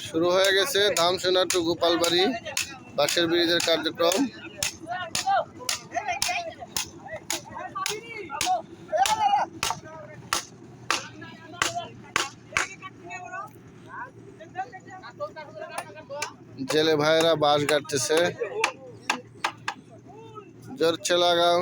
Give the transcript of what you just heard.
শুরু হয়ে গেছে ধামসোনা টু গোপালবাড়ি বাঁশের ব্রিজের কার্যক্রম। জেলে ভাইরা বাঁশ গাড়তেছে। জোরছে লাগাও।